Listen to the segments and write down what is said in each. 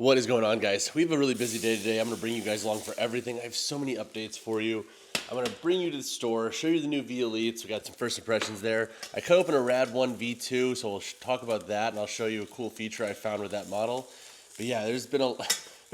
What is going on, guys? We have a really busy day today. I'm going to bring you guys along for everything. I have so many updates for you. I'm going to bring you to the store, show you the new VELITEs. We got some first impressions there. I cut open a RAD ONE V2, so we'll talk about that, and I'll show you a cool feature I found with that model. But yeah, there's been a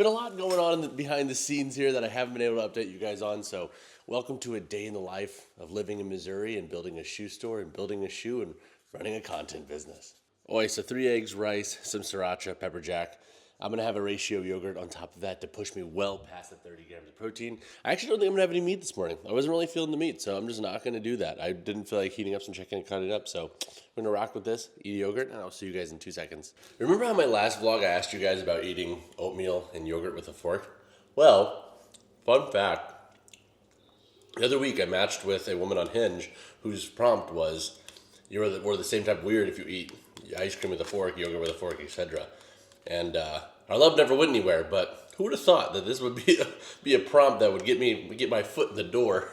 lot going on behind the scenes here that I haven't been able to update you guys on. So welcome to a day in the life of living in Missouri and building a shoe store and building a shoe and running a content business. So 3 eggs, rice, some sriracha, pepper jack. I'm going to have a ratio yogurt on top of that to push me well past the 30 grams of protein. I actually don't think I'm going to have any meat this morning. I wasn't really feeling the meat, so I'm just not going to do that. I didn't feel like heating up some chicken and cutting it up, so I'm going to rock with this, eat a yogurt, and I'll see you guys in 2 seconds. Remember how my last vlog I asked you guys about eating oatmeal and yogurt with a fork? Well, fun fact, the other week I matched with a woman on Hinge whose prompt was, we're the same type of weird if you eat ice cream with a fork, yogurt with a fork, etc. And our love never went anywhere, but who would have thought that this would be a prompt that would get my foot in the door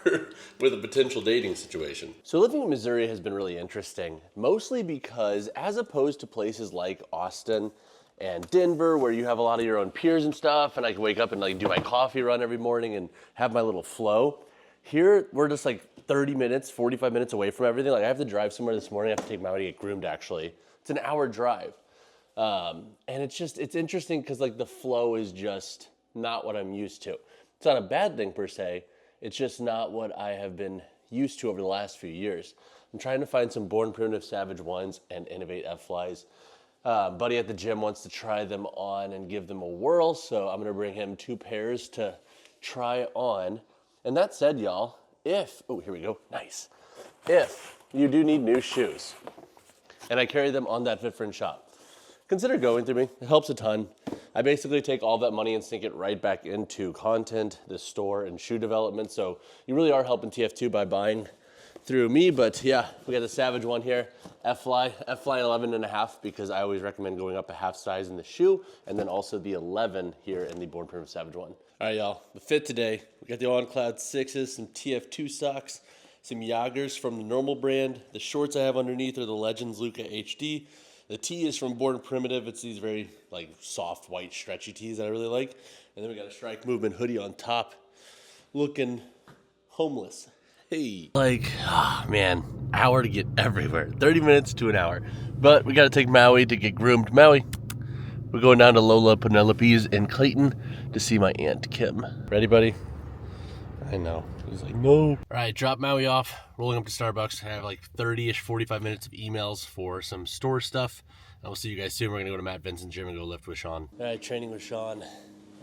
with a potential dating situation? So living in Missouri has been really interesting, mostly because as opposed to places like Austin and Denver, where you have a lot of your own peers and stuff, and I can wake up and like do my coffee run every morning and have my little flow. Here, we're just like 30 minutes, 45 minutes away from everything. Like I have to drive somewhere this morning. I have to take Maui to get groomed, actually. It's an hour drive. And it's interesting because like the flow is just not what I'm used to. It's not a bad thing per se. It's just not what I have been used to over the last few years. I'm trying to find some Born Primitive Savage ones and Innovate F-Flies. Buddy at the gym wants to try them on and give them a whirl. So I'm going to bring him 2 pairs to try on. And that said, y'all, here we go. Nice. If you do need new shoes, and I carry them on that Fit Friend shop, consider going through me. It helps a ton. I basically take all that money and sink it right back into content, the store, and shoe development. So you really are helping TF2 by buying through me. But yeah, we got the Savage one here, F-Fly 11.5, because I always recommend going up a half size in the shoe, and then also the 11 here in the Born Primitive Savage one. All right, y'all, the fit today. We got the On Cloud 6s, some TF2 socks, some Jagers from the normal brand. The shorts I have underneath are the Legends Luca HD. The tee is from Born Primitive. It's these very like soft, white, stretchy tees that I really like. And then we got a Strike Movement hoodie on top, looking homeless. Hey. Like, man, hour to get everywhere. 30 minutes to an hour. But we got to take Maui to get groomed. Maui, we're going down to Lola Penelope's in Clayton to see my Aunt Kim. Ready, buddy? I know. He's like, no. All right, drop Maui off, rolling up to Starbucks. I have like 30-ish, 45 minutes of emails for some store stuff. And we'll see you guys soon. We're going to go to Matt Vincent's gym and go lift with Sean. All right, training with Sean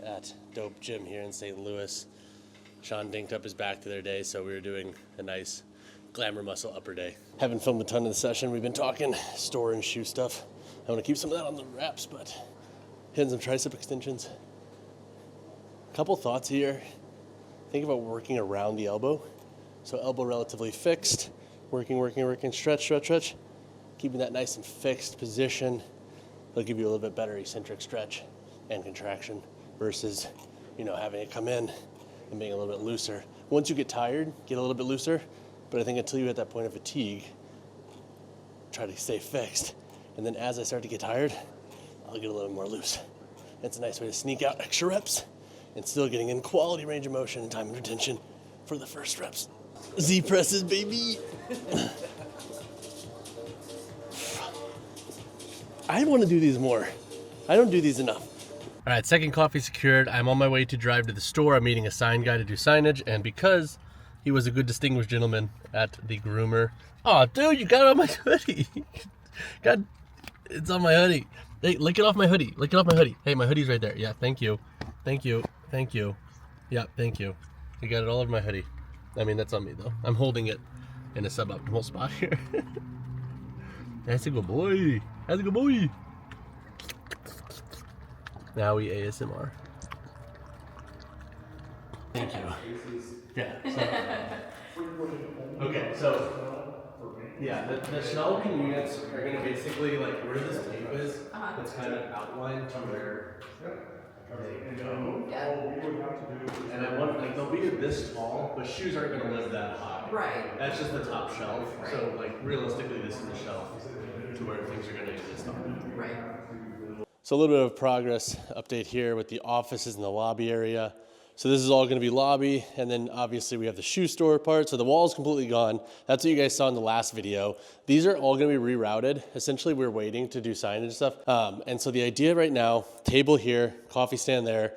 at Dope Gym here in St. Louis. Sean dinked up his back the other day, so we were doing a nice glamour muscle upper day. Haven't filmed a ton of the session. We've been talking store and shoe stuff. I want to keep some of that on the wraps, but hitting some tricep extensions. Couple thoughts here. Think about working around the elbow. So elbow relatively fixed, working, stretch. Keeping that nice and fixed position. It'll give you a little bit better eccentric stretch and contraction versus, having it come in and being a little bit looser. Once you get tired, get a little bit looser. But I think until you're at that point of fatigue, try to stay fixed. And then as I start to get tired, I'll get a little more loose. It's a nice way to sneak out extra reps and still getting in quality range of motion and time and retention for the first reps. Z presses, baby. I want to do these more. I don't do these enough. All right, second coffee secured. I'm on my way to drive to the store. I'm meeting a sign guy to do signage, and because he was a good distinguished gentleman at the groomer. Oh, dude, you got it on my hoodie. God, it's on my hoodie. Hey, lick it off my hoodie. Lick it off my hoodie. Hey, my hoodie's right there. Yeah, thank you. Thank you. Yeah, thank you. You got it all over my hoodie. I mean, that's on me, though. I'm holding it in a suboptimal spot here. That's a good boy. That's a good boy. Now we ASMR. Thank you. Yeah. The shelving units are going to basically, like, where this tape is, it's kind of outlined to where they go. Yeah. And I want, like, they'll be this tall, but shoes aren't going to live that high. Right. That's just the top shelf. Right. So, like, realistically, this is the shelf to where things are going to exist on. Right. So a little bit of progress update here with the offices and the lobby area. So this is all going to be lobby, and then obviously we have the shoe store part. So the wall is completely gone. That's what you guys saw in the last video. These are all going to be rerouted. Essentially, we're waiting to do signage and stuff. And so the idea right now, table here, coffee stand there,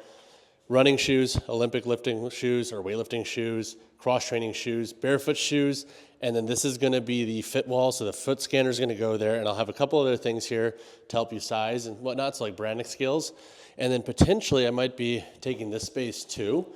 running shoes, Olympic lifting shoes or weightlifting shoes, cross-training shoes, barefoot shoes, and then this is going to be the fit wall. So the foot scanner is going to go there, and I'll have a couple other things here to help you size and whatnot, so like branding skills. And then potentially I might be taking this space too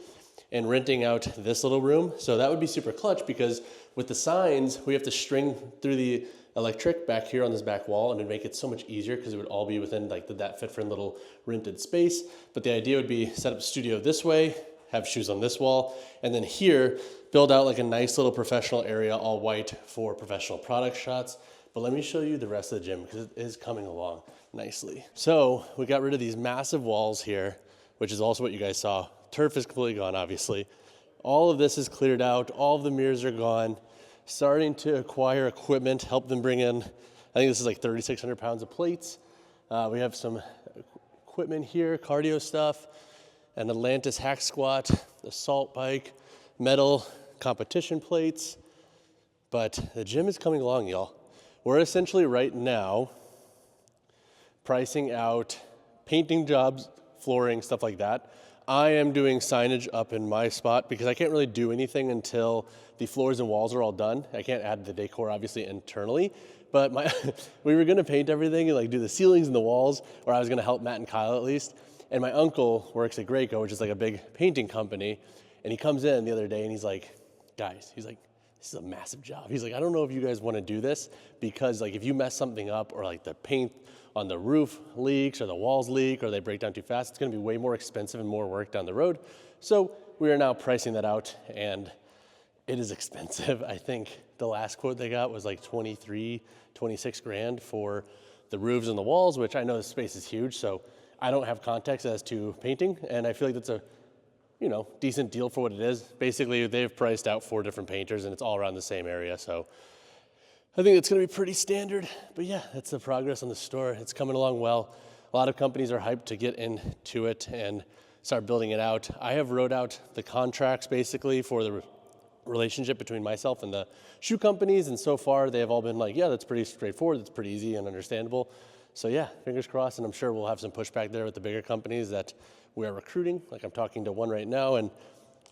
and renting out this little room. So that would be super clutch because with the signs, we have to string through the electric back here on this back wall, and it'd make it so much easier because it would all be within like that fit friend little rented space. But the idea would be set up a studio this way, have shoes on this wall, and then here, build out like a nice little professional area, all white for professional product shots. But let me show you the rest of the gym because it is coming along nicely. So we got rid of these massive walls here, which is also what you guys saw. Turf is completely gone, obviously. All of this is cleared out. All of the mirrors are gone. Starting to acquire equipment, help them bring in, I think this is like 3,600 pounds of plates. We have some equipment here, cardio stuff, an Atlantis hack squat, assault bike, metal competition plates. But the gym is coming along, y'all. We're essentially right now pricing out painting jobs, flooring, stuff like that. I am doing signage up in my spot because I can't really do anything until the floors and walls are all done. I can't add the decor obviously internally, but we were gonna paint everything and like do the ceilings and the walls, or I was gonna help Matt and Kyle at least. And my uncle works at Graco, which is like a big painting company. And he comes in the other day and he's like, guys, he's like, this is a massive job. He's like, I don't know if you guys want to do this because like if you mess something up or like the paint on the roof leaks or the walls leak or they break down too fast, it's going to be way more expensive and more work down the road. So we are now pricing that out, and it is expensive. I think the last quote they got was like 23, 26 grand for the roofs and the walls, which I know the space is huge. So I don't have context as to painting, and I feel like that's a decent deal for what it is. Basically, they've priced out 4 different painters and it's all around the same area. So I think it's gonna be pretty standard, but yeah, that's the progress on the store. It's coming along well. A lot of companies are hyped to get into it and start building it out. I have wrote out the contracts basically for the relationship between myself and the shoe companies. And so far they have all been like, yeah, that's pretty straightforward. That's pretty easy and understandable. So yeah, fingers crossed. And I'm sure we'll have some pushback there with the bigger companies that we are recruiting. Like I'm talking to one right now, and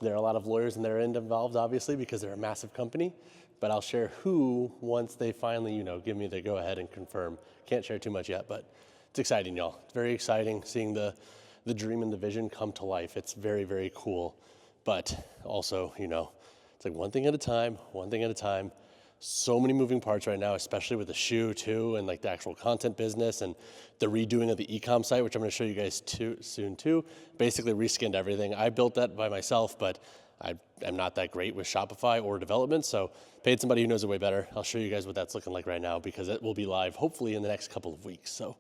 there are a lot of lawyers in their end involved, obviously, because they're a massive company. But I'll share who once they finally, give me the go ahead and confirm. Can't share too much yet, but it's exciting, y'all. It's very exciting seeing the dream and the vision come to life. It's very, very cool. But also, it's like one thing at a time, one thing at a time. So many moving parts right now, especially with the shoe too, and like the actual content business and the redoing of the e-com site, which I'm going to show you guys soon too. Basically reskinned everything. I built that by myself, but I am not that great with Shopify or development, so paid somebody who knows it way better. I'll show you guys what that's looking like right now because it will be live hopefully in the next couple of weeks. So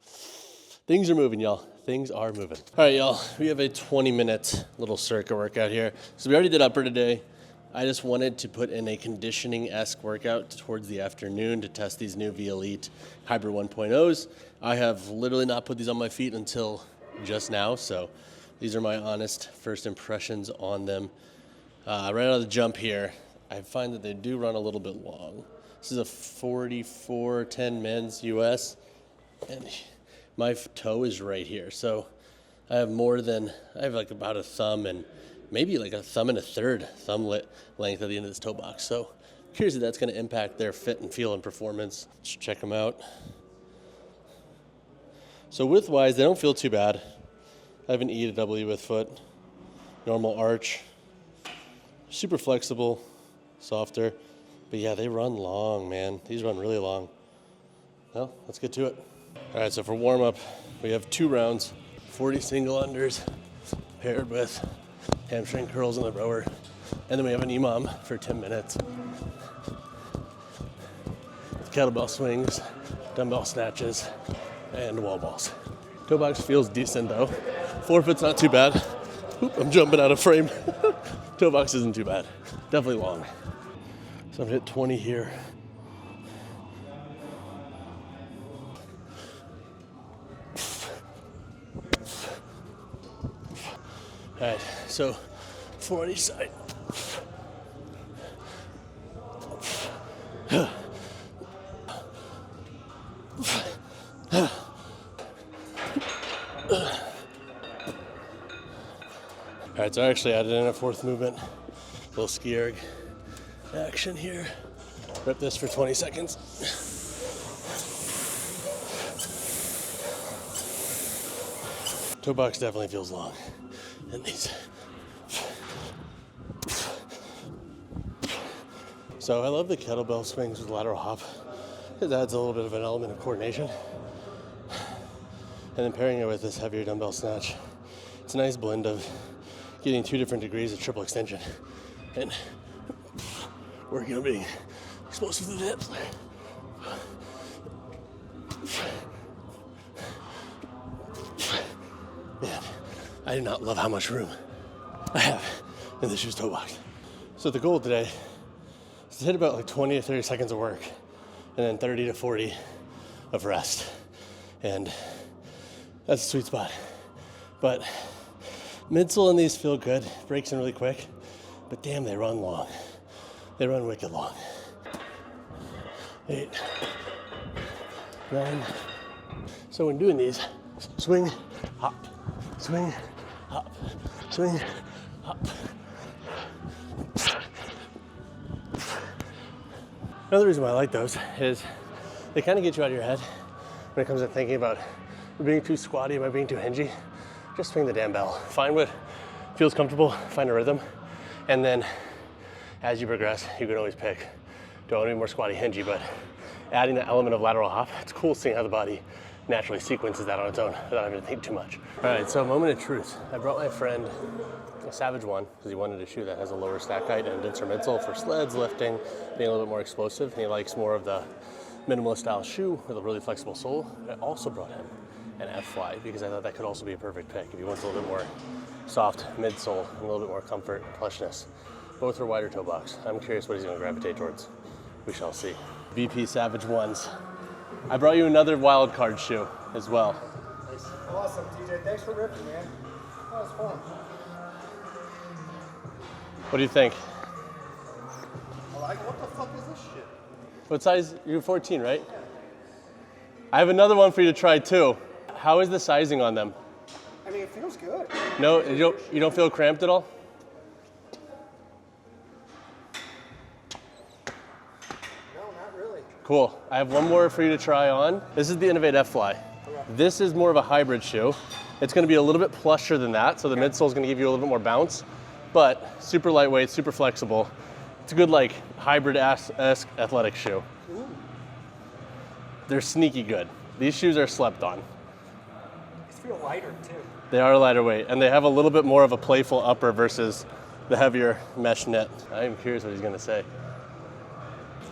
things are moving, y'all. Things are moving. All right, y'all. We have a 20-minute little circuit workout here. So we already did upper today. I just wanted to put in a conditioning-esque workout towards the afternoon to test these new VELITE Hybrid 1.0s. I have literally not put these on my feet until just now, so these are my honest first impressions on them. Right out of the jump here, I find that they do run a little bit long. This is a 44-10 men's US, and my toe is right here. So I have like about a thumb and maybe like a thumb and a third thumb length at the end of this toe box. So curious if that's going to impact their fit and feel and performance. Let's check them out. So width-wise, they don't feel too bad. I have an E to W width foot, normal arch, super flexible, softer. But yeah, they run long, man. These run really long. Well, let's get to it. All right, so for warm-up, we have 2 rounds, 40 single unders paired with hamstring curls in the rower. And then we have an EMOM for 10 minutes. Kettlebell swings, dumbbell snatches, and wall balls. Toe box feels decent though. Forefoot's not too bad. Oop, I'm jumping out of frame. Toe box isn't too bad. Definitely long. So I'm gonna hit 20 here. All right, so 4 on each side. All right, so I actually added in a 4th movement, a little ski erg action here. Rip this for 20 seconds. Toe box definitely feels long in these. So I love the kettlebell swings with lateral hop. It adds a little bit of an element of coordination. And then pairing it with this heavier dumbbell snatch, it's a nice blend of getting 2 different degrees of triple extension and working on being explosive to the hips. Man, I do not love how much room I have in the shoes toe box. So the goal today is to hit about like 20 to 30 seconds of work and then 30 to 40 of rest. And that's a sweet spot. But midsole in these feel good, breaks in really quick, but damn, they run long. They run wicked long. 8, 9. So when doing these, swing, hop, swing, hop, swing, hop. Another reason why I like those is they kind of get you out of your head when it comes to thinking about being too squatty, am I being too hingy? Just swing the damn bell. Find what feels comfortable, find a rhythm, and then as you progress, you can always pick, do I want to be more squatty, hingy, but adding the element of lateral hop, it's cool seeing how the body naturally sequences that on its own without having to think too much. All right, so moment of truth. I brought my friend a Savage One because he wanted a shoe that has a lower stack height and a denser midsole for sleds, lifting, being a little bit more explosive, and he likes more of the minimalist style shoe with a really flexible sole. I also brought him an F-Fly because I thought that could also be a perfect pick if he wants a little bit more soft midsole and a little bit more comfort and plushness. Both are wider toe box. I'm curious what he's gonna gravitate towards. We shall see. VP Savage Ones. I brought you another wild card shoe as well. Nice. Awesome, TJ. Thanks for ripping, man. That was fun. What do you think? I like, what the fuck is this shit? What size? You're 14, right? Yeah. I have another one for you to try too. How is the sizing on them? I mean, it feels good. No, you don't feel cramped at all? No, not really. Cool. I have one more for you to try on. This is the Innovate F-Fly. Okay. This is more of a hybrid shoe. It's going to be a little bit plusher than that, so the midsole is going to give you a little bit more bounce, but super lightweight, super flexible. It's a good like hybrid-esque athletic shoe. Ooh. They're sneaky good. These shoes are slept on. These feel lighter too. They are lighter weight, and they have a little bit more of a playful upper versus the heavier mesh knit. I am curious what he's going to say.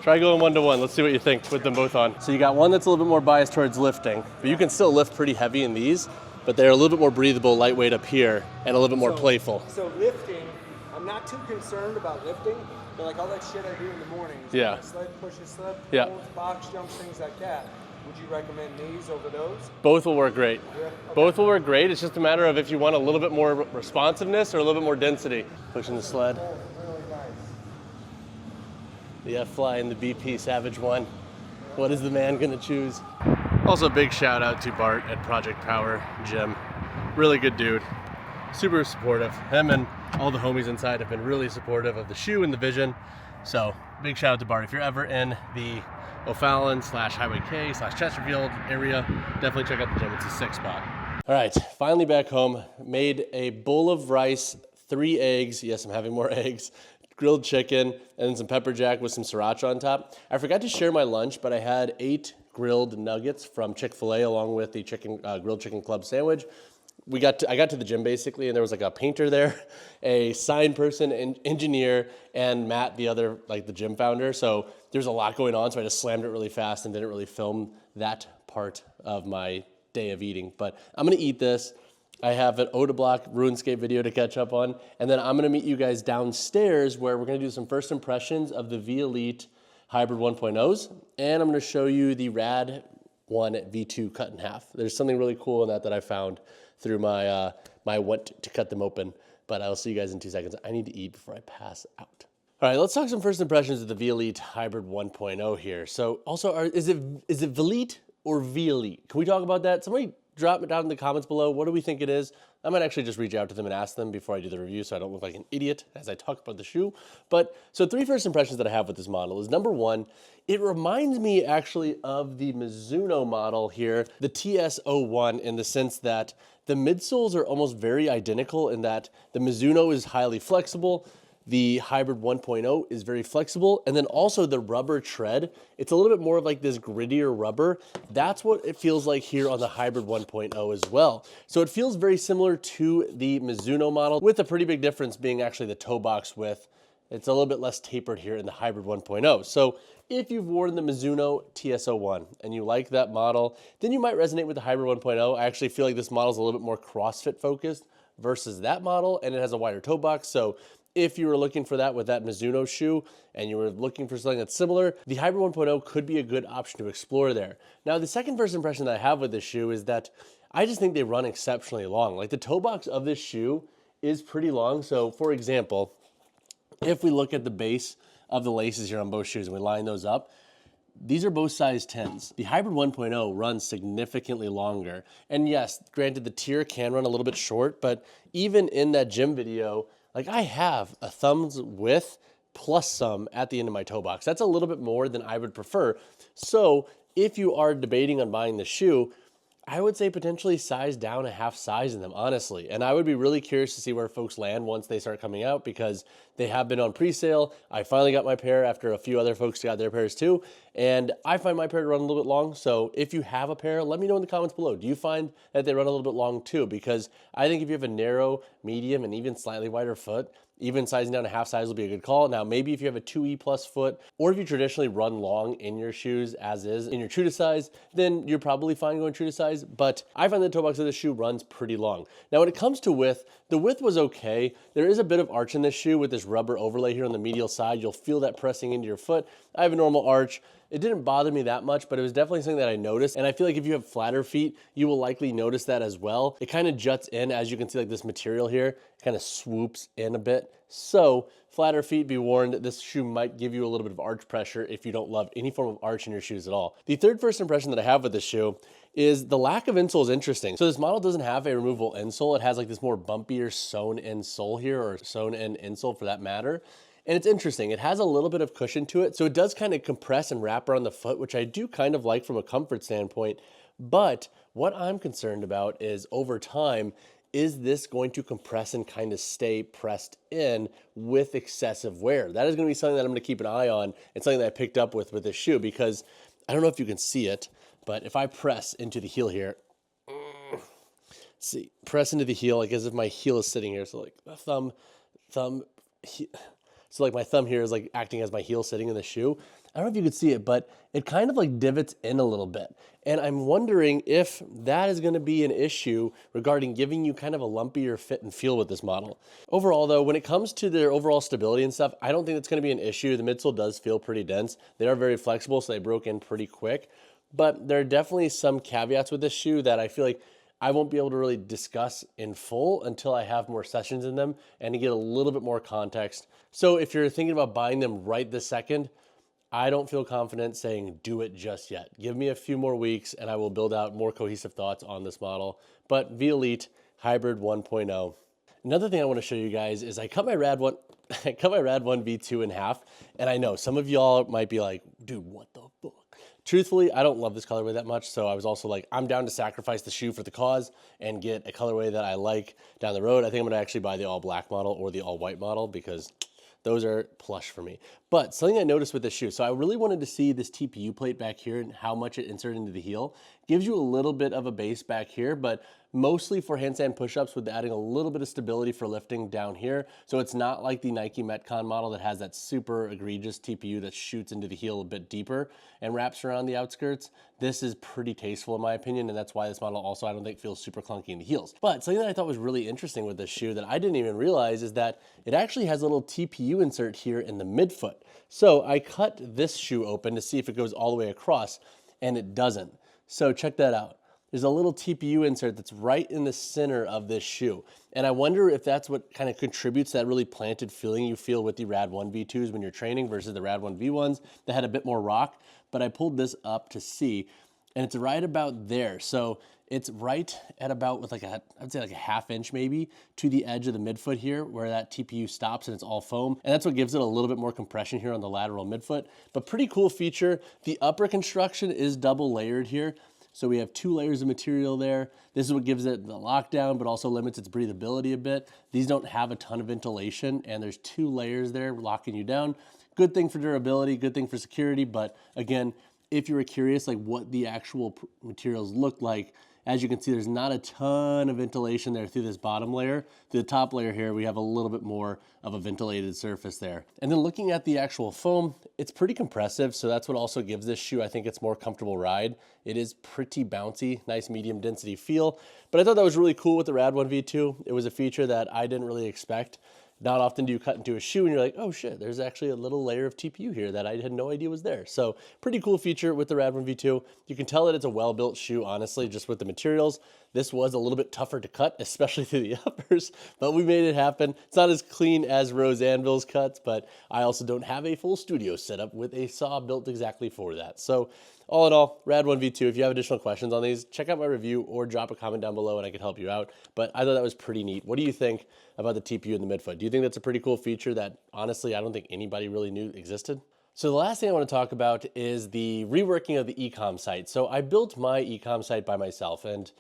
Try going 1-to-1. Let's see what you think with them both on. So you got one that's a little bit more biased towards lifting, but you can still lift pretty heavy in these, but they're a little bit more breathable, lightweight up here, and a little bit more playful. So lifting, I'm not too concerned about lifting, but like all that shit I do in the mornings. Yeah. Like sled, pushes, sled, pulls, box jumps, things like that. Would you recommend these over those? Both will work great. Yeah. Okay. Both will work great. It's just a matter of if you want a little bit more responsiveness or a little bit more density. Pushing the sled. Oh, really nice. The F-Fly and the BP Savage One. What is the man gonna choose? Also, big shout out to Bart at Project Power Gym. Really good dude. Super supportive. Him and all the homies inside have been really supportive of the shoe and the vision. So big shout out to Bart. If you're ever in the O'Fallon / Highway K / Chesterfield area, definitely check out the gym. It's a sick spot. All right, finally back home. Made a bowl of rice, 3 eggs. Yes, I'm having more eggs. Grilled chicken, and then some pepper jack with some sriracha on top. I forgot to share my lunch, but I had 8 grilled nuggets from Chick-fil-A along with the grilled chicken club sandwich. I got to the gym basically, and there was like a painter there, a sign person, an engineer, and Matt, the other, like the gym founder. So there's a lot going on, so I just slammed it really fast and didn't really film that part of my day of eating. But I'm gonna eat this. I have an Oda Block RuneScape video to catch up on, and then I'm gonna meet you guys downstairs where we're gonna do some first impressions of the VELITE Hybrid 1.0s, and I'm gonna show you the RAD ONE V2 cut in half. There's something really cool in that I found through my want to cut them open but I'll see you guys in 2 seconds. I need to eat before I pass out. All right, let's talk some first impressions of the VELITE Hybrid 1.0 here. So also, is it VELITE or VELITE? Can we talk about that? Somebody drop it down in the comments below. What do we think it is? I might actually just reach out to them and ask them before I do the review so I don't look like an idiot as I talk about the shoe. But so 3 first impressions that I have with this model is, number one, it reminds me actually of the Mizuno model here, the TS01, in the sense that the midsoles are almost very identical in that the Mizuno is highly flexible, the Hybrid 1.0 is very flexible, and then also the rubber tread, it's a little bit more of like this grittier rubber. That's what it feels like here on the Hybrid 1.0 as well. So it feels very similar to the Mizuno model, with a pretty big difference being actually the toe box width. It's a little bit less tapered here in the Hybrid 1.0. So if you've worn the Mizuno TS01 and you like that model, then you might resonate with the Hybrid 1.0. I actually feel like this model is a little bit more CrossFit focused versus that model, and it has a wider toe box. So if you were looking for that with that Mizuno shoe and you were looking for something that's similar, the Hybrid 1.0 could be a good option to explore there. Now, the second first impression that I have with this shoe is that I just think they run exceptionally long. Like, the toe box of this shoe is pretty long. So for example, if we look at the base of the laces here on both shoes and we line those up, these are both size 10s. The Hybrid 1.0 runs significantly longer. And yes, granted, the tier can run a little bit short, but even in that gym video, like, I have a thumb's width plus some at the end of my toe box. That's a little bit more than I would prefer. So if you are debating on buying the shoe, I would say potentially size down a half size in them, honestly. And I would be really curious to see where folks land once they start coming out, because they have been on pre-sale. I finally got my pair after a few other folks got their pairs too. And I find my pair to run a little bit long. So if you have a pair, let me know in the comments below. Do you find that they run a little bit long too? Because I think if you have a narrow, medium, and even slightly wider foot, even sizing down a half size will be a good call. Now, maybe if you have a 2E plus foot, or if you traditionally run long in your shoes as is, in your true to size, then you're probably fine going true to size. But I find the toe box of this shoe runs pretty long. Now, when it comes to width, the width was okay. There is a bit of arch in this shoe with this rubber overlay here on the medial side. You'll feel that pressing into your foot. I have a normal arch. It didn't bother me that much, but it was definitely something that I noticed. And I feel like if you have flatter feet, you will likely notice that as well. It kind of juts in, as you can see, like this material here, kind of swoops in a bit. So flatter feet, be warned, this shoe might give you a little bit of arch pressure if you don't love any form of arch in your shoes at all. The third first impression that I have with this shoe is the lack of insole is interesting. So this model doesn't have a removable insole. It has like this more bumpier sewn in sole here, or sewn in insole for that matter. And it's interesting, it has a little bit of cushion to it, so it does kind of compress and wrap around the foot, which I do kind of like from a comfort standpoint. But what I'm concerned about is, over time, is this going to compress and kind of stay pressed in with excessive wear? That is going to be something that I'm going to keep an eye on. It's something that I picked up with this shoe, because I don't know if you can see it, but if I press into the heel here, see, press into the heel like as if my heel is sitting here, so like the thumb, so like my thumb here is like acting as my heel sitting in the shoe. I don't know if you could see it, but it kind of like divots in a little bit. And I'm wondering if that is going to be an issue regarding giving you kind of a lumpier fit and feel with this model. Overall though, when it comes to their overall stability and stuff, I don't think that's going to be an issue. The midsole does feel pretty dense. They are very flexible, so they broke in pretty quick. But there are definitely some caveats with this shoe that I feel like I won't be able to really discuss in full until I have more sessions in them and to get a little bit more context. So if you're thinking about buying them right this second, I don't feel confident saying do it just yet. Give me a few more weeks and I will build out more cohesive thoughts on this model. But VELITE Hybrid 1.0. Another thing I want to show you guys is I cut my RAD One V2 in half, and I know some of y'all might be like, dude, what the fuck? Truthfully, I don't love this colorway that much, so I was also like, I'm down to sacrifice the shoe for the cause and get a colorway that I like down the road. I think I'm gonna actually buy the all black model or the all white model, because those are plush for me. But something I noticed with this shoe, so I really wanted to see this TPU plate back here and how much it inserted into the heel. Gives you a little bit of a base back here, but mostly for handstand push-ups, with adding a little bit of stability for lifting down here. So it's not like the Nike Metcon model that has that super egregious TPU that shoots into the heel a bit deeper and wraps around the outskirts. This is pretty tasteful in my opinion, and that's why this model also I don't think feels super clunky in the heels. But something that I thought was really interesting with this shoe that I didn't even realize is that it actually has a little TPU insert here in the midfoot. So I cut this shoe open to see if it goes all the way across, and it doesn't. So check that out. there's a little TPU insert that's right in the center of this shoe. And I wonder if that's what kind of contributes to that really planted feeling you feel with the RAD ONE V2s when you're training versus the RAD ONE V1s that had a bit more rock. But I pulled this up to see, and it's right about there. So it's right at about with like I'd say like a ½ inch maybe to the edge of the midfoot here where that TPU stops and it's all foam. And that's what gives it a little bit more compression here on the lateral midfoot. But pretty cool feature. The upper construction is double layered here. So we have 2 layers of material there. This is what gives it the lockdown, but also limits its breathability a bit. These don't have a ton of ventilation, and there's 2 layers there locking you down. Good thing for durability, good thing for security, but again, if you were curious like what the actual materials look like, as you can see, there's not a ton of ventilation there through this bottom layer. Through the top layer here, we have a little bit more of a ventilated surface there. And then looking at the actual foam, it's pretty compressive, so that's what also gives this shoe, I think, its more comfortable ride. It is pretty bouncy, nice medium density feel. But I thought that was really cool with the RAD ONE V2. It was a feature that I didn't really expect. Not often do you cut into a shoe and you're like, oh shit, there's actually a little layer of TPU here that I had no idea was there. So pretty cool feature with the RAD ONE V2. You can tell that it's a well-built shoe, honestly, just with the materials. This was a little bit tougher to cut, especially through the uppers, but we made it happen. It's not as clean as Rose Anvil's cuts, but I also don't have a full studio setup with a saw built exactly for that. So all in all, RAD ONE V2, if you have additional questions on these, check out my review or drop a comment down below and I can help you out. But I thought that was pretty neat. What do you think about the TPU in the midfoot? Do you think that's a pretty cool feature that honestly I don't think anybody really knew existed? So the last thing I want to talk about is the reworking of the e-com site. So I built my e-com site by myself, and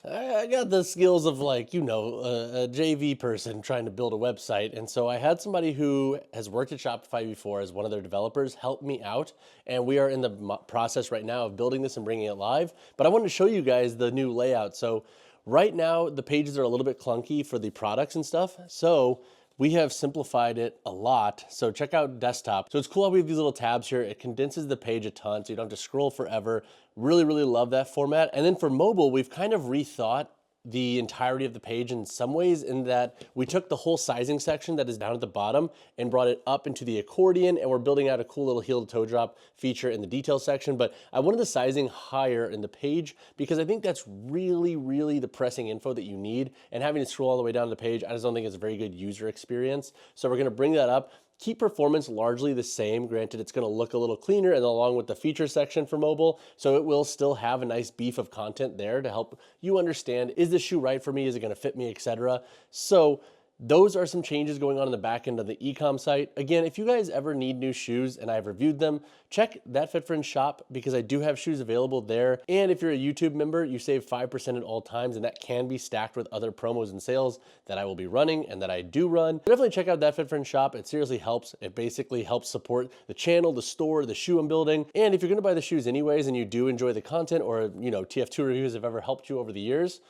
I got the skills of like, you know, a JV person trying to build a website. And so I had somebody who has worked at Shopify before as one of their developers help me out. And we are in the process right now of building this and bringing it live. But I wanted to show you guys the new layout. So right now, the pages are a little bit clunky for the products and stuff. So we have simplified it a lot. So check out desktop. So it's cool how we have these little tabs here. It condenses the page a ton so you don't have to scroll forever. Really, really love that format. And then for mobile, we've kind of rethought the entirety of the page in some ways, in that we took the whole sizing section that is down at the bottom and brought it up into the accordion, and we're building out a cool little heel to toe drop feature in the detail section. But I wanted the sizing higher in the page because I think that's really, really the pressing info that you need, and having to scroll all the way down the page, I just don't think it's a very good user experience. So we're gonna bring that up. Keep performance largely the same. Granted, it's gonna look a little cleaner, and along with the feature section for mobile, so it will still have a nice beef of content there to help you understand, is this shoe right for me? Is it gonna fit me, etc. So those are some changes going on in the back end of the e-com site. Again, if you guys ever need new shoes and I've reviewed them, check That Fit Friends shop because I do have shoes available there. And if you're a YouTube member, you save 5% at all times, and that can be stacked with other promos and sales that I will be running and that I do run. Definitely check out That Fit Friends shop. It seriously helps. It basically helps support the channel, the store, the shoe I'm building. And if you're gonna buy the shoes anyways and you do enjoy the content, or you know, TF2 reviews have ever helped you over the years,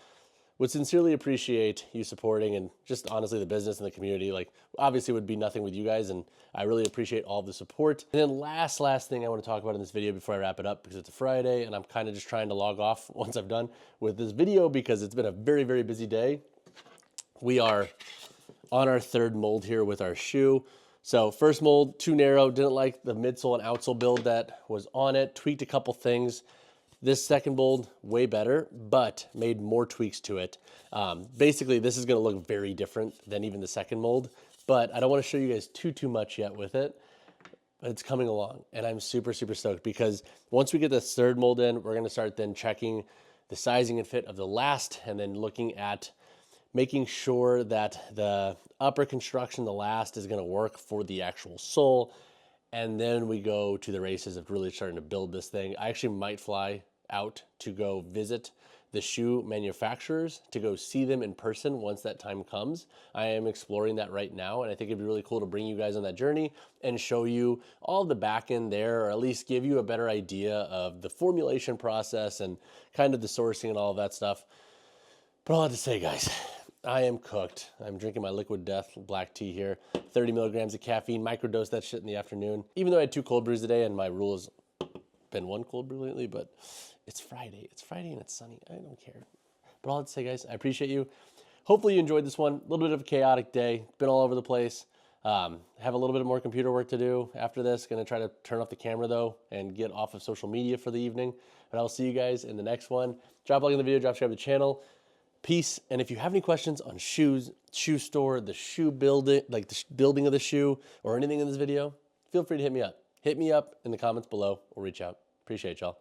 would sincerely appreciate you supporting, and just honestly the business and the community. Like, obviously would be nothing with you guys, and I really appreciate all of the support. And then last thing I want to talk about in this video before I wrap it up, because it's a Friday and I'm kind of just trying to log off once I've done with this video because it's been a very, very busy day. We are on our 3rd mold here with our shoe. So first mold, too narrow, didn't like the midsole and outsole build that was on it, tweaked a couple things. This second mold, way better, but made more tweaks to it. Basically, this is gonna look very different than even the second mold, but I don't wanna show you guys too much yet with it, but it's coming along, and I'm super, super stoked because once we get this 3rd mold in, we're gonna start then checking the sizing and fit of the last, and then looking at making sure that the upper construction, the last, is gonna work for the actual sole. And then we go to the races of really starting to build this thing. I actually might fly out to go visit the shoe manufacturers, to go see them in person once that time comes. I am exploring that right now, and I think it'd be really cool to bring you guys on that journey and show you all the back end there, or at least give you a better idea of the formulation process and kind of the sourcing and all of that stuff. But all I have to say, guys, I am cooked. I'm drinking my Liquid Death black tea here. 30 milligrams of caffeine, microdose that shit in the afternoon. Even though I had 2 cold brews today, and my rule has been 1 cold brew lately, but it's Friday. It's Friday and it's sunny. I don't care. But all I have to say, guys, I appreciate you. Hopefully you enjoyed this one. A little bit of a chaotic day. Been all over the place. Have a little bit more computer work to do after this. Gonna try to turn off the camera though and get off of social media for the evening. But I'll see you guys in the next one. Drop a like in the video, drop subscribe to the channel. Peace. And if you have any questions on shoes, shoe store, the shoe building, like the building of the shoe, or anything in this video, feel free to hit me up. Hit me up in the comments below or reach out. Appreciate y'all.